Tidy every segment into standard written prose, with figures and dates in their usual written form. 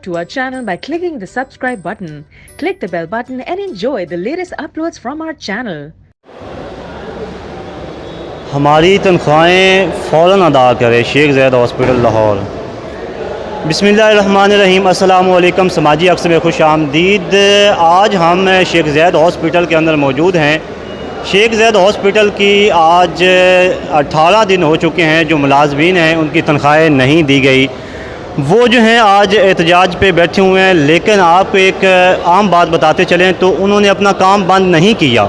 to our channel by clicking the subscribe button. Click the bell button and enjoy the latest uploads from our channel. हमारी तनख्वाहें फ़ौरन अदा करें। शेख ज़ैद hospital Lahore. बिस्मिल्लाहिर्रहमानिर्रहीम। अस्सलामु अलैकुम। समाजी अक्स में खुश आमदीद। आज हम शेख ज़ैद हॉस्पिटल के अंदर मौजूद हैं। शेख ज़ैद हॉस्पिटल की आज 18 दिन हो चुके हैं जो मुलाजमीन हैं उनकी तनख्वाहें नहीं दी गई। वो जो हैं आज एहतजाज पे बैठे हुए हैं, लेकिन आपको एक आम बात बताते चलें तो उन्होंने अपना काम बंद नहीं किया।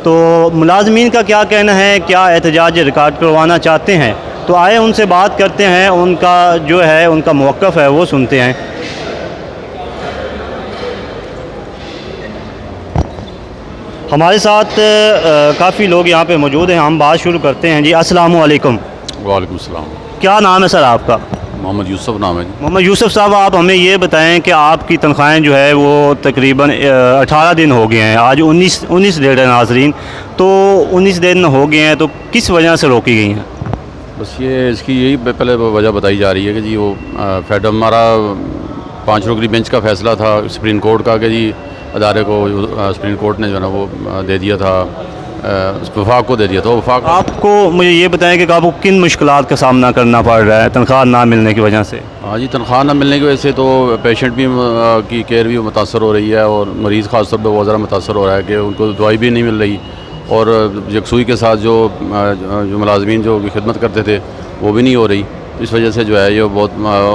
तो मुलाजमीन का क्या कहना है, क्या एहतजाज रिकॉर्ड करवाना चाहते हैं, तो आए उनसे बात करते हैं। उनका जो है उनका मौक़िफ़ है वो सुनते हैं। हमारे साथ काफ़ी लोग यहाँ पे मौजूद हैं। हम बात शुरू करते हैं जी। अस्सलामु अलैकुम। वालेकुम सलाम। क्या नाम है सर आपका? मोहम्मद यूसुफ नाम है जी। मोहम्मद यूसुफ साहब, आप हमें ये बताएं कि आपकी तनख्वाहें जो है वो तकरीबन 18 दिन हो गए हैं। आज 19 डेट है नाज़रीन, तो 19 दिन हो गए हैं, तो किस वजह से रोकी गई हैं? बस ये इसकी यही पहले वजह बताई जा रही है कि जी वो फेड हमारा 5 रुकनी बेंच का फ़ैसला था सुप्रीम कोर्ट का कि जी अदारे को सुप्रीम कोर्ट ने जो है ना वो दे दिया था, वफाक को दे दिया था। वफाक आपको मुझे ये बताएं कि आपको किन मुश्किलात का सामना करना पड़ रहा है तनख्वाह ना मिलने की वजह से? हाँ जी, तनख्वाह ना मिलने की वजह से तो पेशेंट भी की केयर भी मुतासर हो रही है और मरीज़ ख़ास तौर पर बहुत ज़्यादा मुतासर हो रहा है कि उनको दवाई भी नहीं मिल रही और यकसुई के साथ जो मुलाजमीन जो खिदमत करते थे वो भी नहीं हो रही। इस वजह से जो है ये बहुत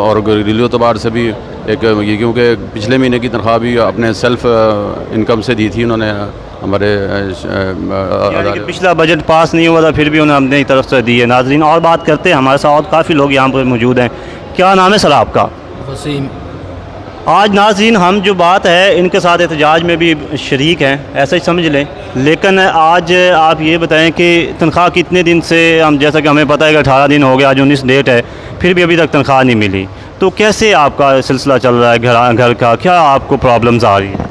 और घरेलू एतबार से भी एक ये, क्योंकि पिछले महीने की तनख्वाह भी अपने सेल्फ इनकम से दी थी उन्होंने हमारे पिछला बजट पास नहीं हुआ था फिर भी उन्होंने अपनी तरफ से दी है। नाज़रीन और बात करते हैं, हमारे साथ काफ़ी लोग यहाँ पर मौजूद हैं। क्या नाम है सर आपका? वसीम। आज नाज़रीन हम जो बात है इनके साथ एहतजाज में भी शरीक हैं, ऐसा ही समझ लें। लेकिन आज आप ये बताएं कि तनख्वाह कितने दिन से, हम जैसा कि हमें पता है कि 18 दिन हो गया, आज 19 डेट है, फिर भी अभी तक तनख्वाह नहीं मिली। तो कैसे आपका सिलसिला चल रहा है घर का? क्या आपको प्रॉब्लम्स आ रही है?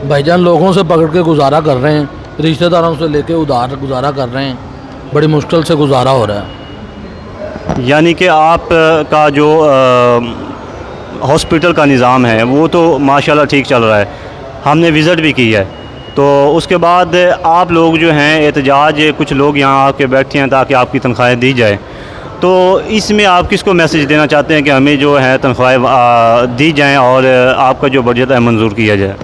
भाईजान लोगों से पकड़ के गुजारा कर रहे हैं, रिश्तेदारों से लेके उधार गुजारा कर रहे हैं, बड़ी मुश्किल से गुजारा हो रहा है। यानी कि आप का जो हॉस्पिटल का निज़ाम है वो तो माशाल्लाह ठीक चल रहा है, हमने विज़िट भी की है। तो उसके बाद आप लोग जो हैं एहतजाज, कुछ लोग यहाँ आके बैठे हैं ताकि आपकी तनख्वाहें दी जाए। तो इसमें आप किसको मैसेज देना चाहते हैं कि हमें जो है तनख्वाहें दी जाएं और आपका जो बजट है मंजूर किया जाए?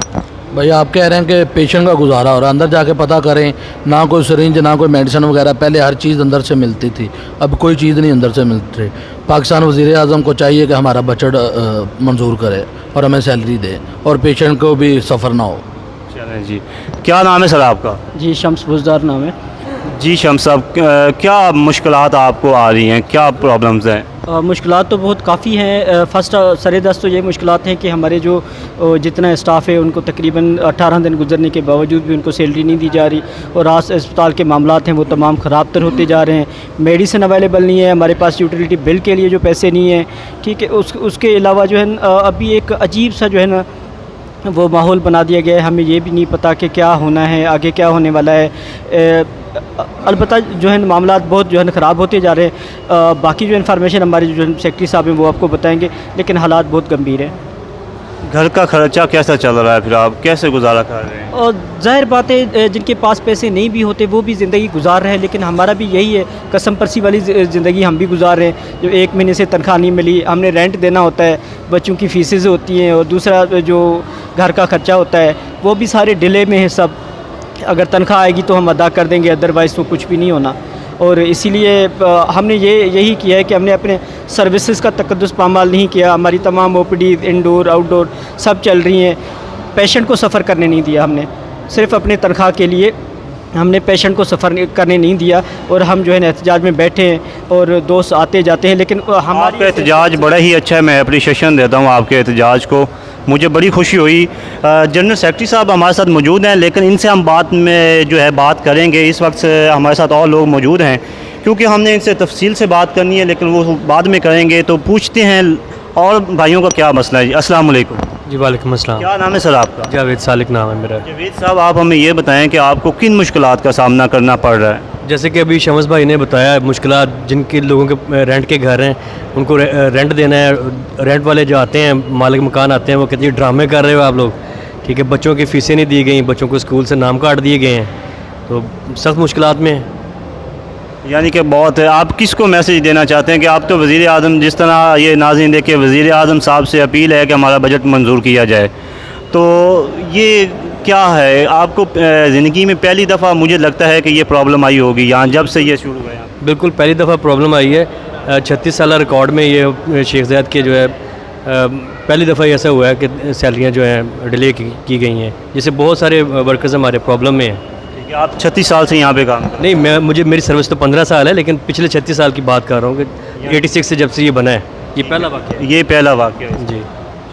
भैया आप कह रहे हैं कि पेशेंट का गुजारा हो रहा है, अंदर जाके पता करें, ना कोई सिरिंज ना कोई मेडिसिन वगैरह, पहले हर चीज़ अंदर से मिलती थी, अब कोई चीज़ नहीं अंदर से मिलती रही। पाकिस्तान वज़ीर आज़म को चाहिए कि हमारा बजट मंजूर करे और हमें सैलरी दे और पेशेंट को भी सफ़र ना हो। चलें जी। क्या नाम है सर आपका? जी शम्स बुज़दार नाम है। जी शम्स साहब, क्या मुश्किलात आपको आ रही हैं, क्या प्रॉब्लम्स हैं? मुश्किलात तो बहुत काफ़ी हैं। फ़र्स्ट सरेदस्त तो ये मुश्किलात हैं कि हमारे जो जितना स्टाफ है उनको तकरीबन 18 दिन गुजरने के बावजूद भी उनको सैलरी नहीं दी जा रही और आज अस्पताल के मामलात हैं वो तमाम ख़राब तर होते जा रहे हैं। मेडिसिन अवेलेबल नहीं है, हमारे पास यूटिलिटी बिल के लिए जो पैसे नहीं हैं, ठीक है। उसके अलावा जो है अभी एक अजीब सा जो है ना वो माहौल बना दिया गया है। हमें ये भी नहीं पता कि क्या होना है, आगे क्या होने वाला है। अलबत्ता जो है मामला बहुत जो है ख़राब होते जा रहे हैं। बाकी जो इन्फॉर्मेशन हमारे जो सेक्रेटरी साहब हैं वो आपको बताएंगे, लेकिन हालात बहुत गंभीर हैं। घर का खर्चा कैसा चल रहा है, फिर आप कैसे गुजारा कर रहे हैं? और ज़ाहिर बात है जिनके पास पैसे नहीं भी होते वो भी ज़िंदगी गुजार रहे हैं, लेकिन हमारा भी यही है, कसम परसी वाली ज़िंदगी हम भी गुजार रहे हैं। जो 1 महीने से तनख्वाह नहीं मिली, हमने रेंट देना होता है, बच्चों की फ़ीसें होती हैं और दूसरा जो घर का ख़र्चा होता है वो भी सारे डिले में है सब। अगर तनख्वाह आएगी तो हम अदा कर देंगे, अदरवाइज़ तो कुछ भी नहीं होना। और इसीलिए हमने यही किया है कि हमने अपने सर्विसेज का तकद्दुस पामाल नहीं किया। हमारी तमाम ओपीडी इंडोर आउटडोर सब चल रही हैं। पेशेंट को सफ़र करने नहीं दिया हमने, सिर्फ अपने तनख्वाह के लिए हमने पेशेंट को सफ़र करने नहीं दिया। और हम जो है एहतजाज में बैठे हैं और दोस्त आते जाते हैं, लेकिन हमारा एहतजाज बड़ा ही अच्छा है। मैं अप्रिशिएशन देता हूँ आपके एहतजाज को, मुझे बड़ी खुशी हुई। जनरल सेक्रेटरी साहब हमारे साथ मौजूद हैं, लेकिन इनसे हम बात में जो है बात करेंगे। इस वक्त हमारे साथ और लोग मौजूद हैं क्योंकि हमने इनसे तफसील से बात करनी है, लेकिन वो बाद में करेंगे। तो पूछते हैं और भाइयों का क्या मसला है जी। अस्सलाम वालेकुम। जी वालेकुम अस्सलाम। क्या नाम है सर आपका? जावेद सालिक नाम है मेरा। जावेद साहब, आप हमें ये बताएं कि आपको किन मुश्किलात का सामना करना पड़ रहा है? जैसे कि अभी शमस भाई ने बताया, मुश्किलात जिनके लोगों के रेंट के घर हैं उनको रेंट देना है। रेंट वाले जो आते हैं, मालिक मकान आते हैं, वो कहते हैं ड्रामे कर रहे हो आप लोग, ठीक है। बच्चों की फ़ीसें नहीं दी गई, बच्चों को स्कूल से नाम काट दिए गए हैं, तो सख्त मुश्किलात में हैं। यानी कि बहुत है। आप किसको मैसेज देना चाहते हैं कि आप तो वज़ीर आज़म, जिस तरह ये नाज़रीन देखिए, वज़ीर आज़म साहब से अपील है कि हमारा बजट मंजूर किया जाए, तो ये क्या है आपको ज़िंदगी में पहली दफ़ा मुझे लगता है कि ये प्रॉब्लम आई होगी यहाँ जब से ये शुरू हुआ है? बिल्कुल पहली दफ़ा प्रॉब्लम आई है। 36 साल रिकॉर्ड में ये शेख ज़ैद के जो है पहली दफ़ा ऐसा हुआ है कि सैलरियाँ जो हैं डिले की गई हैं, जिससे बहुत सारे वर्कर्स हमारे प्रॉब्लम में हैं। ठीक है, आप 36 साल से यहाँ पे काम कर नहीं, मेरी सर्विस तो 15 साल है, लेकिन पिछले 36 साल की बात कर रहा हूँ कि 86 से जब से ये बना है, ये पहला वाक़या है। ये पहला वाक़या है जी।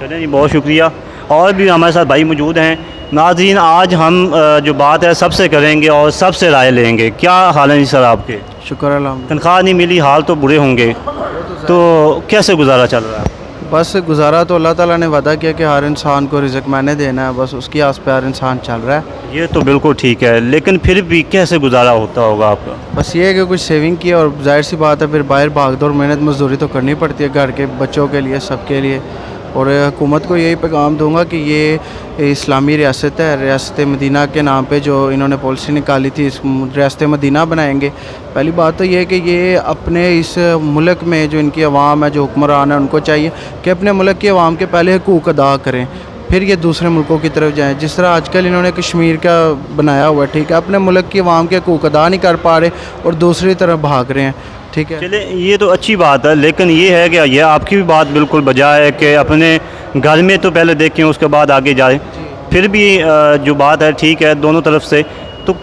चलें जी, बहुत शुक्रिया। और भी हमारे साथ भाई मौजूद हैं। नाज़रीन, आज हम जो बात है सबसे करेंगे और सबसे राय लेंगे। क्या हाल है जी सर आपके? शुक्र अल्हम्दुलिल्लाह। तनख्वाह नहीं मिली, हाल तो बुरे होंगे, तो कैसे गुजारा चल रहा है? बस गुजारा तो अल्लाह ताला ने वादा किया कि हर इंसान को रिज़्क़ मैंने देना है, बस उसकी आस पे हर इंसान चल रहा है। ये तो बिल्कुल ठीक है, लेकिन फिर भी कैसे गुजारा होता होगा आपका? बस ये है कि कुछ सेविंग की, और जाहिर सी बात है फिर बाहर भाग दौड़ मेहनत मजदूरी तो करनी पड़ती है घर के बच्चों के लिए, सबके लिए। और हुकूमत को यही पैगाम दूंगा कि ये इस्लामी रियासत है, रियासत मदीना के नाम पे जो इन्होंने पॉलिसी निकाली थी, इस रियासत मदीना बनाएंगे। पहली बात तो ये है कि ये अपने इस मुल्क में जो इनकी अवाम है, जो हुक्मरान है, उनको चाहिए कि अपने मुल्क की अवाम के पहले हकूक़ अदा करें, फिर ये दूसरे मुल्कों की तरफ जाएं। जिस तरह आजकल इन्होंने कश्मीर का बनाया हुआ है, ठीक है, अपने मुल्क की अवाम के हकूक़ अदा नहीं कर पा रहे और दूसरी तरफ भाग रहे हैं, ठीक है। चले, ये तो अच्छी बात है, लेकिन ये है कि ये आपकी भी बात बिल्कुल बजा है कि अपने घर में तो पहले देखें, उसके बाद आगे जाएं। फिर भी जो बात है ठीक है दोनों तरफ से, तो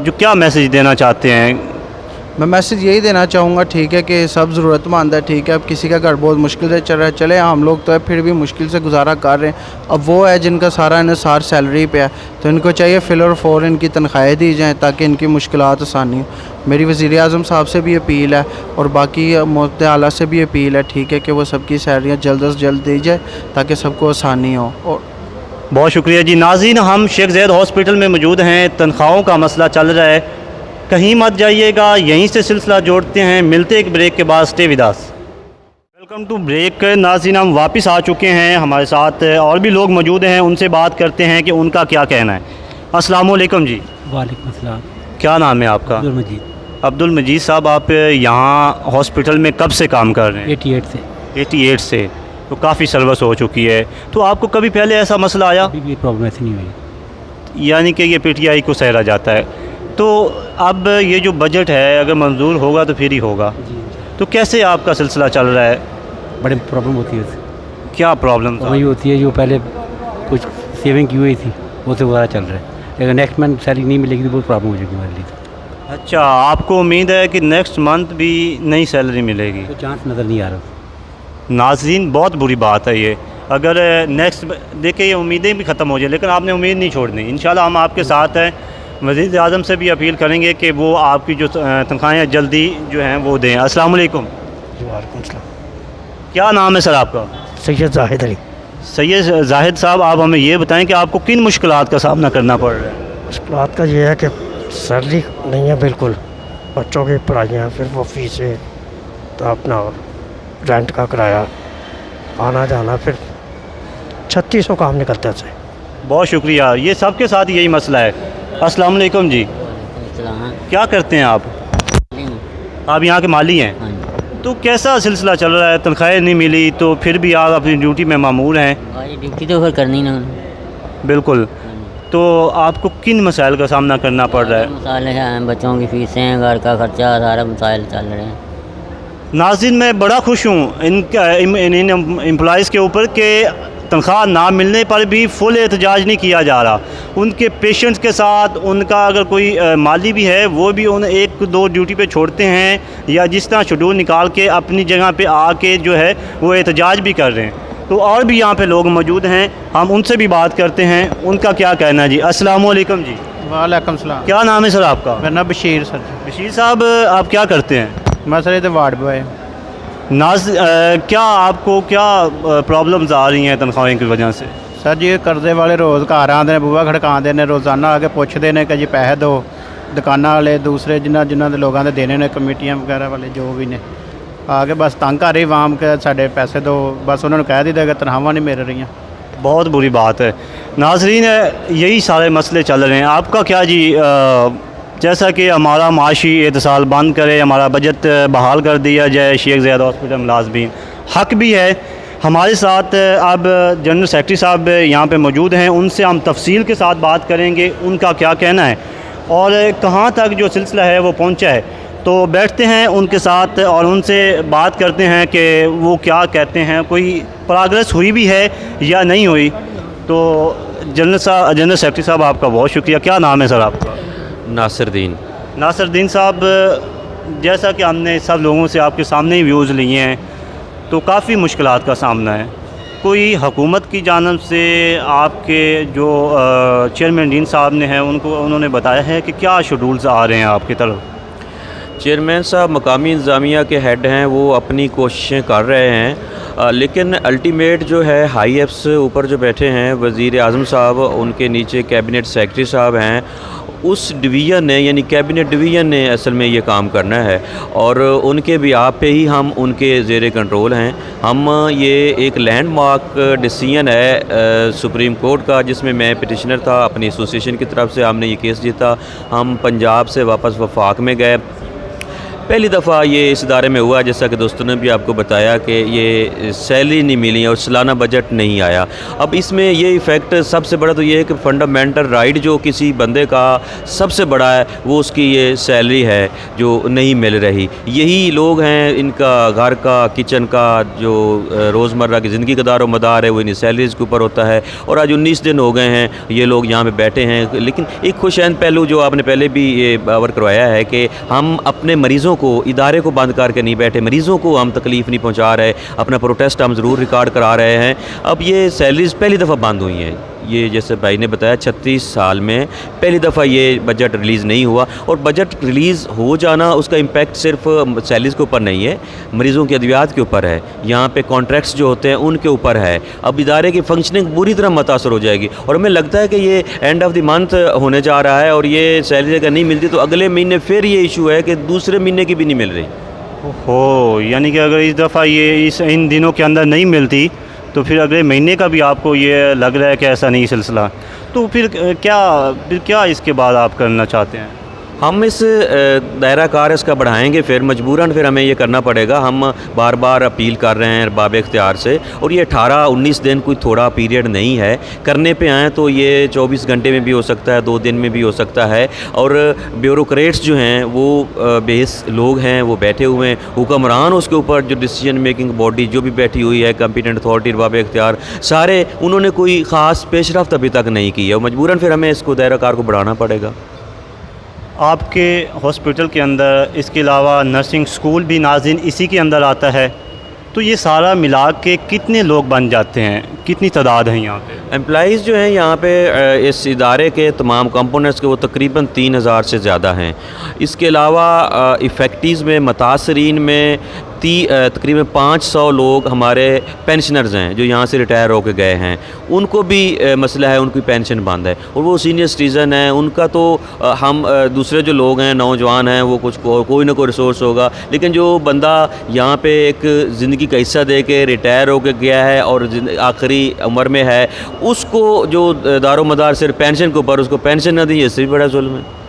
जो क्या मैसेज देना चाहते हैं? मैं मैसेज यही देना चाहूँगा, ठीक है, कि सब ज़रूरतमंद है, ठीक है। अब किसी का घर बहुत मुश्किल से चल रहा है, चले हम लोग तो है फिर भी मुश्किल से गुजारा कर रहे हैं। अब वो है जिनका सारा इन्हिसार सैलरी पे है, तो इनको चाहिए फिल और फौर इनकी तनख्वाहें दी जाएँ ताकि इनकी मुश्किलात आसानी हो। मेरी वज़ीर आज़म साहब से भी अपील है और बाकी मोहतरम आला से भी अपील है, ठीक है, कि वो सबकी सैलरियाँ जल्द से जल्द दी जाए ताकि सबको आसानी हो। और बहुत शुक्रिया जी। नाज़रीन, हम शेख ज़ैद हॉस्पिटल में मौजूद हैं, तनख्वाहों का मसला चल रहा है, कहीं मत जाइएगा, यहीं से सिलसिला जोड़ते हैं। मिलते एक ब्रेक के बाद, stay with us. Welcome to break. नाज़रीन, हम वापस आ चुके हैं, हमारे साथ और भी लोग मौजूद हैं, उनसे बात करते हैं कि उनका क्या कहना है। अस्सलाम वालेकुम जी। वालेकुम अस्सलाम। क्या नाम है आपका? अब्दुल मजीद। अब्दुल मजीद साहब, आप यहाँ हॉस्पिटल में कब से काम कर रहे हैं? 88 से, तो काफ़ी सर्विस हो चुकी है। तो आपको कभी पहले ऐसा मसला आया? अभी भी प्रॉब्लम ऐसी नहीं हुई। यानी कि ये PTI को सहरा जाता है। तो अब ये जो बजट है अगर मंजूर होगा तो फिर ही होगा, तो कैसे आपका सिलसिला चल रहा है? बड़ी प्रॉब्लम होती है उससे। क्या प्रॉब्लम था? वही होती है जो पहले कुछ सेविंग की हुई थी, वो से गुजारा चल रहा है, लेकिन नेक्स्ट मंथ सैलरी नहीं मिलेगी तो बहुत प्रॉब्लम हो जाएगी हमारे लिए। अच्छा, आपको उम्मीद है कि नेक्स्ट मंथ भी नई सैलरी मिलेगी? तो चांस नज़र नहीं आ रहा। नाज़रीन, बहुत बुरी बात है ये। अगर नेक्स्ट देखिए ये उम्मीदें भी ख़त्म हो जाए, लेकिन आपने उम्मीद नहीं छोड़नी। इंशाल्लाह हम आपके साथ हैं। वज़ीर आज़म से भी अपील करेंगे कि वो आपकी जो तनख्वाहें जल्दी जो हैं वो दें। अस्सलाम वालेकुम। वालेकुम सलाम। क्या नाम है सर आपका? सैयद जाहिद अली। सैयद जाहिद साहब, आप हमें ये बताएं कि आपको किन मुश्किलात का सामना करना पड़ रहा है? मुश्किलात का ये है कि सैलरी नहीं है बिल्कुल, बच्चों की पढ़ाइयाँ, फिर वो फीसें, तो अपना रेंट का किराया, आना जाना, फिर 3600 काम निकलता है। बहुत शुक्रिया। ये सबके साथ यही मसला है। अस्सलाम वालेकुम जी। क्या करते हैं आप? आप यहाँ के माली हैं? तो कैसा सिलसिला चल रहा है? तनख्वाहें नहीं मिली तो फिर भी आप अपनी ड्यूटी में मामूर हैं? ड्यूटी तो फिर करनी ना। बिल्कुल। तो आपको किन मसाइल का सामना करना पड़ रहा है? मसाइल हैं, बच्चों की फ़ीसें, घर का खर्चा, सारा मसाइल चल रहे हैं। नाज़रीन, मैं बड़ा खुश हूँ इन एम्प्लॉइज़ के ऊपर कि तनख्वाह ना मिलने पर भी फुल एहतजाज नहीं किया जा रहा। उनके पेशेंट्स के साथ उनका अगर कोई माली भी है वो भी उन्हें 1-2 ड्यूटी पे छोड़ते हैं, या जिस तरह शेड्यूल निकाल के अपनी जगह पे आके जो है वो एहतजाज भी कर रहे हैं। तो और भी यहाँ पे लोग मौजूद हैं, हम उनसे भी बात करते हैं, उनका क्या कहना है जी। अस्सलाम वालेकुम जी। वालेकुम सलाम। क्या नाम है सर आपका? मेरा नाम बशीर सर। बशीर साहब, आप क्या करते हैं? मैं सर इधर वार्ड बॉय। क्या आपको क्या प्रॉब्लम्स आ रही हैं तनख्वाहों की वजह से? सर जी कर्जे वाले रोज़ घर आते हैं, बूहा खड़काते हैं, रोज़ाना आके पूछते हैं कि जी पैसे दो, दुकाना वाले दूसरे जिन्होंने लोगों ने देने ने कमेटियां वगैरह वाले जो भी ने आके बस तंग कर रही वाम के साढ़े पैसे दो, बस उन्होंने कह दी कि तनख्वाहां नहीं मिल रही। बहुत बुरी बात है। नाज़रीन, यही सारे मसले चल रहे हैं। आपका क्या जी, जैसा कि हमारा माशी एहतसाल बंद करे, हमारा बजट बहाल कर दिया जाए, शेख ज़ैद हॉस्पिटल मुलाजमीन हक भी है। हमारे साथ अब जनरल सेक्रेटरी साहब यहाँ पे मौजूद हैं, उनसे हम तफसील के साथ बात करेंगे उनका क्या कहना है और कहाँ तक जो सिलसिला है वो पहुँचा है। तो बैठते हैं उनके साथ और उनसे बात करते हैं कि वो क्या कहते हैं, कोई प्रोग्रेस हुई भी है या नहीं हुई। तो जनरल सेक्रेटरी साहब, आपका बहुत शुक्रिया। क्या नाम है सर आपका? नासिरुद्दीन साहब, जैसा कि हमने सब लोगों से आपके सामने ही व्यूज़ लिए हैं, तो काफ़ी मुश्किलात का सामना है। कोई हुकूमत की जानिब से आपके जो चेयरमैन डीन साहब ने हैं उन्होंने बताया है कि क्या शेड्यूल्स आ रहे हैं आपकी तरफ? चेयरमैन साहब मकामी इंतज़ामिया के हेड हैं, वो अपनी कोशिशें कर रहे हैं, लेकिन अल्टीमेट जो है हाई एफ्स ऊपर जो बैठे हैं वज़ीर आज़म साहब, उनके नीचे कैबिनेट सेक्रेटरी साहब हैं, उस डिवीज़न ने यानी कैबिनेट डिवीज़न ने असल में ये काम करना है और उनके भी आप पे ही हम उनके ज़ेरे कंट्रोल हैं। हम ये एक लैंडमार्क डिसीजन है सुप्रीम कोर्ट का, जिसमें मैं पिटिशनर था, अपनी एसोसिएशन की तरफ से हमने ये केस जीता। हम पंजाब से वापस वफाक में गए। पहली दफ़ा ये इस इदारे में हुआ, जैसा कि दोस्तों ने भी आपको बताया कि ये सैलरी नहीं मिली और सालाना बजट नहीं आया। अब इसमें ये इफ़ेक्ट सबसे बड़ा तो ये है कि फंडामेंटल राइट जो किसी बंदे का सबसे बड़ा है वो उसकी ये सैलरी है जो नहीं मिल रही। यही लोग हैं, इनका घर का किचन का जो रोज़मर्रा की ज़िंदगी का दारो मदार है वो इन्हीं सैलरीज़ के ऊपर होता है। और आज 19 दिन हो गए हैं ये लोग यहाँ पर बैठे हैं। लेकिन एक खुशैन पहलू जो आपने पहले भी ये बावर करवाया है कि हम अपने मरीज़ों को, इदारे को बंद करके नहीं बैठे, मरीज़ों को हम तकलीफ़ नहीं पहुंचा रहे, अपना प्रोटेस्ट हम ज़रूर रिकॉर्ड करा रहे हैं। अब ये सैलरीज़ पहली दफ़ा बंद हुई हैं, ये जैसे भाई ने बताया 36 साल में पहली दफ़ा ये बजट रिलीज़ नहीं हुआ। और बजट रिलीज़ हो जाना उसका इम्पेक्ट सिर्फ सैलरीज़ के ऊपर नहीं है, मरीज़ों की अद्वियात के ऊपर है, यहाँ पे कॉन्ट्रैक्ट्स जो होते हैं उनके ऊपर है। अब इदारे की फंक्शनिंग बुरी तरह मुतासर हो जाएगी और हमें लगता है कि ये एंड ऑफ द मंथ होने जा रहा है और ये सैलरी अगर नहीं मिलती तो अगले महीने फिर ये इशू है कि दूसरे महीने की भी नहीं मिल रही। हो, यानी कि अगर इस दफ़ा ये इन दिनों के अंदर नहीं मिलती तो फिर अगले महीने का भी आपको ये लग रहा है कि ऐसा नहीं सिलसिला, तो फिर क्या इसके बाद आप करना चाहते हैं? हम इस दायरा कार इसका बढ़ाएंगे, फिर मजबूरन फिर हमें ये करना पड़ेगा। हम बार बार अपील कर रहे हैं बाब इख्तियार से और ये 18-19 दिन कोई थोड़ा पीरियड नहीं है। करने पे आएँ तो ये 24 घंटे में भी हो सकता है, 2 दिन में भी हो सकता है। और ब्यूरोक्रेट्स जो हैं वो बेस लोग हैं, वो बैठे हुए हैं, हुक्मरान उसके ऊपर जो डिसीजन मेकिंग बॉडी जो भी बैठी हुई है, कॉम्पिटेंट अथॉरिटी, बाब इख्तियार, सारे उन्होंने कोई ख़ास पेशरफ्त अभी तक नहीं की है। मजबूरन फिर हमें इसको दायरा कार को बढ़ाना पड़ेगा। आपके हॉस्पिटल के अंदर इसके अलावा नर्सिंग स्कूल भी नाज़रीन इसी के अंदर आता है, तो ये सारा मिला के कितने लोग बन जाते हैं, कितनी तादाद है यहाँ पे? एम्प्लॉइज़ जो हैं यहाँ पे इस इदारे के तमाम कंपोनेंट्स के वो तकरीबन 3000 से ज़्यादा हैं। इसके अलावा इफ़ेक्टिव्स में, मुतासरीन में तकरीबन 500 लोग हमारे पेंशनर्स हैं जो यहाँ से रिटायर होकर गए हैं, उनको भी मसला है, उनकी पेंशन बंद है और वो सीनियर सिटीज़न हैं। उनका तो हम दूसरे जो लोग हैं, नौजवान हैं, वो कुछ कोई ना कोई रिसोर्स होगा, लेकिन जो बंदा यहाँ पे एक ज़िंदगी का हिस्सा दे के रिटायर होकर गया है और आखिरी उम्र में है, उसको जो दारो मदार सिर्फ पेंशन के ऊपर, उसको पेंशन ना दी, इससे भी बड़ा जुल्म है।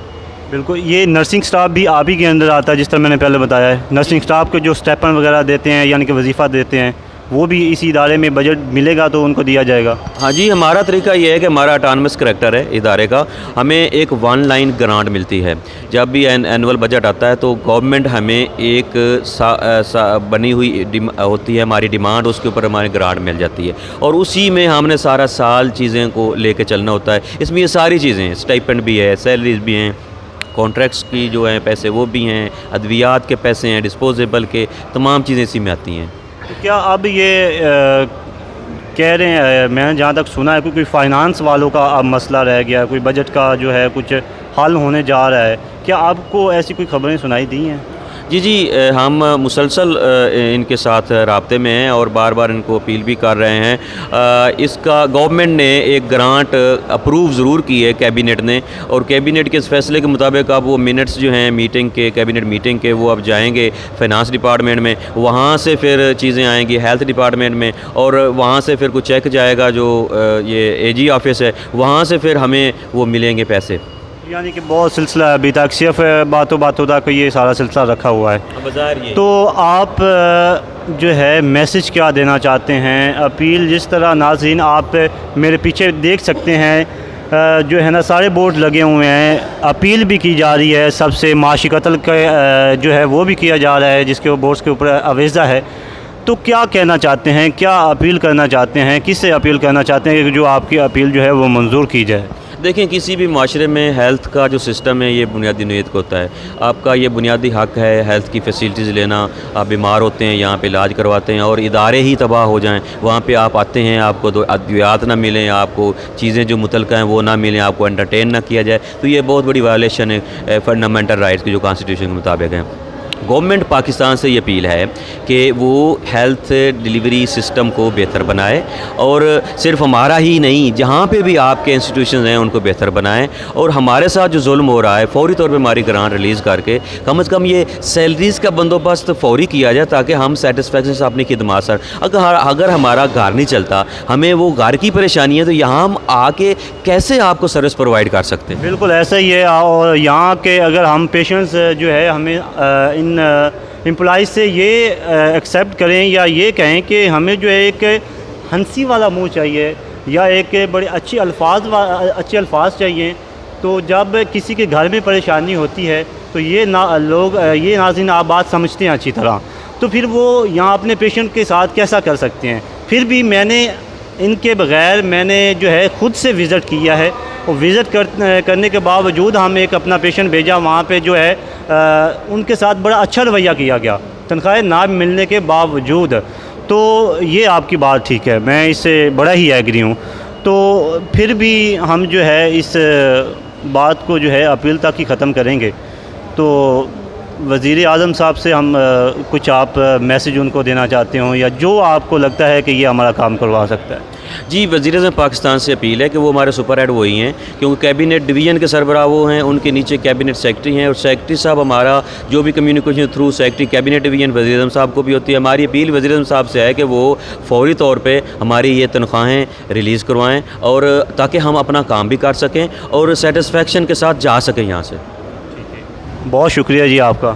बिल्कुल, ये नर्सिंग स्टाफ भी आप ही के अंदर आता है, जिस तरह मैंने पहले बताया है। नर्सिंग स्टाफ को जो स्टेपन वगैरह देते हैं यानी कि वजीफ़ा देते हैं, वो भी इसी इदारे में बजट मिलेगा तो उनको दिया जाएगा? हाँ जी, हमारा तरीका ये है कि हमारा ऑटोनमस करैक्टर है इदारे का, हमें एक 1 लाइन ग्रांट मिलती है। जब भी एनुअल बजट आता है तो गवर्नमेंट हमें एक बनी हुई होती है हमारी डिमांड, उसके ऊपर हमारी ग्रांट मिल जाती है और उसी में हमने सारा साल चीज़ें को लेके चलना होता है। इसमें ये सारी चीज़ें हैं, स्टाइपेंड भी है, सैलरीज भी हैं, कॉन्ट्रैक्ट्स की जो हैं पैसे वो भी हैं, अद्वियात के पैसे हैं, डिस्पोजेबल के, तमाम चीज़ें इसी में आती हैं। तो क्या अब ये कह रहे हैं, मैंने जहाँ तक सुना है कोई फाइनेंस वालों का अब मसला रह गया, कोई बजट का जो है कुछ हल होने जा रहा है, क्या आपको ऐसी कोई खबरें सुनाई दी हैं? जी हम मुसलसल इनके साथ राब्ते में हैं और बार बार इनको अपील भी कर रहे हैं। इसका गवर्नमेंट ने एक ग्रांट अप्रूव ज़रूर की है कैबिनेट ने, और कैबिनेट के इस फैसले के मुताबिक अब वो मिनट्स जो हैं मीटिंग के, कैबिनेट मीटिंग के, वो अब जाएंगे फाइनेंस डिपार्टमेंट में, वहाँ से फिर चीज़ें आएंगी हेल्थ डिपार्टमेंट में, और वहाँ से फिर कुछ चेक जाएगा जो ये एजी ऑफिस है, वहाँ से फिर हमें वो मिलेंगे पैसे। यानी कि बहुत सिलसिला अभी तक सिर्फ बातों तक ये सारा सिलसिला रखा हुआ है। तो आप जो है मैसेज क्या देना चाहते हैं, अपील? जिस तरह नाज़रीन आप मेरे पीछे देख सकते हैं जो है ना सारे बोर्ड लगे हुए हैं, अपील भी की जा रही है सबसे, माशी कत्ल का जो है वो भी किया जा रहा है जिसके बोर्ड्स के ऊपर अवेज़ा है। तो क्या कहना चाहते हैं, क्या अपील करना चाहते हैं, किससे अपील करना चाहते हैं कि जो आपकी अपील जो है वो मंजूर की जाए? देखें, किसी भी माशरे में हेल्थ का जो सिस्टम है ये बुनियादी नोयत को होता है। आपका ये बुनियादी हक़ है हेल्थ की फ़ैसिलिटीज़ लेना। आप बीमार होते हैं, यहाँ पे इलाज करवाते हैं, और इदारे ही तबाह हो जाएं, वहाँ पे आप आते हैं, आपको तो अद्वियात ना मिलें, आपको चीज़ें जो मुतलका हैं वो ना मिलें, आपको एंटरटेन ना किया जाए, तो ये बहुत बड़ी वायलेशन है फंडामेंटल राइट्स की जो कॉन्स्टिट्यूशन के मुताबिक हैं। गवर्नमेंट पाकिस्तान से ये अपील है कि वो हेल्थ डिलीवरी सिस्टम को बेहतर बनाए, और सिर्फ हमारा ही नहीं, जहाँ पे भी आपके इंस्टीट्यूशन हैं उनको बेहतर बनाएं, और हमारे साथ जो जुल्म हो रहा है फौरी तौर पे हमारी ग्रांट रिलीज़ करके कम से कम ये सैलरीज़ का बंदोबस्त फौरी किया जाए, ताकि हम सेटिस्फेक्शन से अपनी खिदमत सर, अगर हमारा घर नहीं चलता, हमें वो घर की परेशानी है, तो यहाँ हम आके कैसे आपको सर्विस प्रोवाइड कर सकते हैं? बिल्कुल ऐसा ही है। और यहाँ के अगर हम पेशेंट्स जो है हमें इन एम्प्लॉइज़ से ये एक्सेप्ट करें या ये कहें कि हमें जो है एक हंसी वाला मुंह चाहिए या एक बड़े अच्छे अल्फाज चाहिए, तो जब किसी के घर में परेशानी होती है तो ये नाज़रीन आप बात समझते हैं अच्छी तरह, तो फिर वो यहाँ अपने पेशेंट के साथ कैसा कर सकते हैं? फिर भी मैंने इनके बग़ैर मैंने जो है ख़ुद से विज़िट किया है, और विज़िट करने के बावजूद हम एक अपना पेशेंट भेजा, वहाँ पे जो है उनके साथ बड़ा अच्छा रवैया किया गया तनख्वाहें ना मिलने के बावजूद। तो ये आपकी बात ठीक है, मैं इससे बड़ा ही एग्री हूँ। तो फिर भी हम जो है इस बात को जो है अपील तक ही ख़त्म करेंगे। तो वज़ीर आज़म साहब से हम कुछ आप मैसेज उनको देना चाहते हो, या जो आपको लगता है कि ये हमारा काम करवा सकता है? जी, वज़ीर-ए-आज़म पाकिस्तान से अपील है कि वो हमारे सुपर हेड वही हैं, क्योंकि कैबिनेट डिवीज़न के सरबराह वो हैं, उनके नीचे कैबिनेट सेक्रेटरी हैं, और सेक्रेटरी साहब हमारा जो भी communication through secretary cabinet division वज़ीर-ए-आज़म साहब को भी होती है। हमारी अपील वज़ीर-ए-आज़म साहब से है कि वो फौरी तौर पे हमारी ये तनख्वाहें रिलीज़ करवाएँ, और ताकि हम अपना काम भी कर सकें और सेटिस्फेक्शन के साथ जा सकें यहाँ से। बहुत शुक्रिया जी आपका,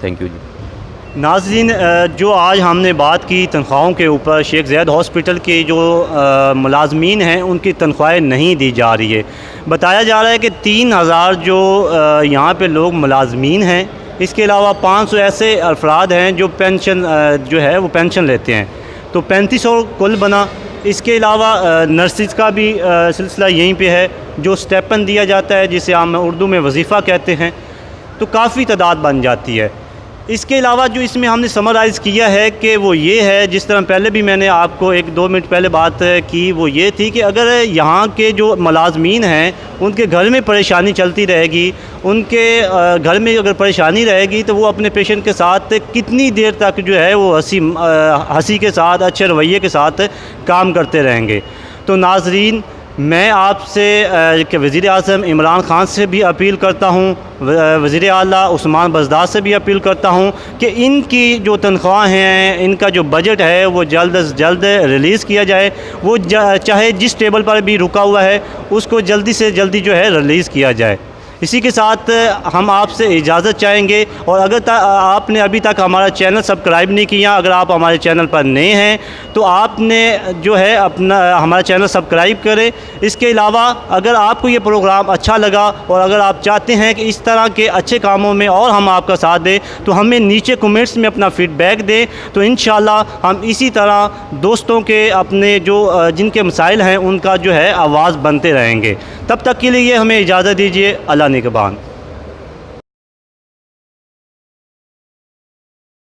थैंक यू जी। नाज़रीन, जो आज हमने बात की तनख्वाहों के ऊपर, शेख ज़ैद हॉस्पिटल के जो मुलाजमीन हैं उनकी तनख्वाहें नहीं दी जा रही है। बताया जा रहा है कि 3000 जो यहाँ पे लोग मुलाजमीन हैं, इसके अलावा 500 ऐसे अफराद हैं जो पेंशन जो है वो पेंशन लेते हैं, तो 3500 कुल बना। इसके अलावा नर्सिस का भी सिलसिला यहीं पे है, जो स्टेपन दिया जाता है जिसे हम उर्दू में वजीफ़ा कहते हैं, तो काफ़ी तादाद बन जाती है। इसके अलावा जो इसमें हमने समराइज़ किया है कि वो ये है, जिस तरह पहले भी मैंने आपको 1-2 मिनट पहले बात की, वो ये थी कि अगर यहाँ के जो मुलाजमीन हैं उनके घर में परेशानी चलती रहेगी, उनके घर में अगर परेशानी रहेगी, तो वो अपने पेशेंट के साथ कितनी देर तक जो है वो हंसी के साथ, अच्छे रवैये के साथ काम करते रहेंगे। तो नाज़रीन, मैं आपसे कि वज़ीर आज़म इमरान ख़ान से भी अपील करता हूँ, वज़ीर आला उस्मान बज़दार से भी अपील करता हूँ कि इनकी जो तनख्वाहें हैं, इनका जो बजट है वो जल्द से जल्द रिलीज़ किया जाए। वो चाहे जिस टेबल पर भी रुका हुआ है उसको जल्दी से जल्दी जो है रिलीज़ किया जाए। इसी के साथ हम आपसे इजाज़त चाहेंगे, और अगर आपने अभी तक हमारा चैनल सब्सक्राइब नहीं किया, अगर आप हमारे चैनल पर नए हैं तो आपने जो है अपना हमारा चैनल सब्सक्राइब करें। इसके अलावा अगर आपको ये प्रोग्राम अच्छा लगा और अगर आप चाहते हैं कि इस तरह के अच्छे कामों में और हम आपका साथ दें, तो हमें नीचे कमेंट्स में अपना फ़ीडबैक दें। तो इंशाल्लाह हम इसी तरह दोस्तों के अपने जो जिनके मसाइल हैं उनका जो है आवाज़ बनते रहेंगे। तब तक के लिए हमें इजाज़त दीजिए। अल्लाह निगहबान।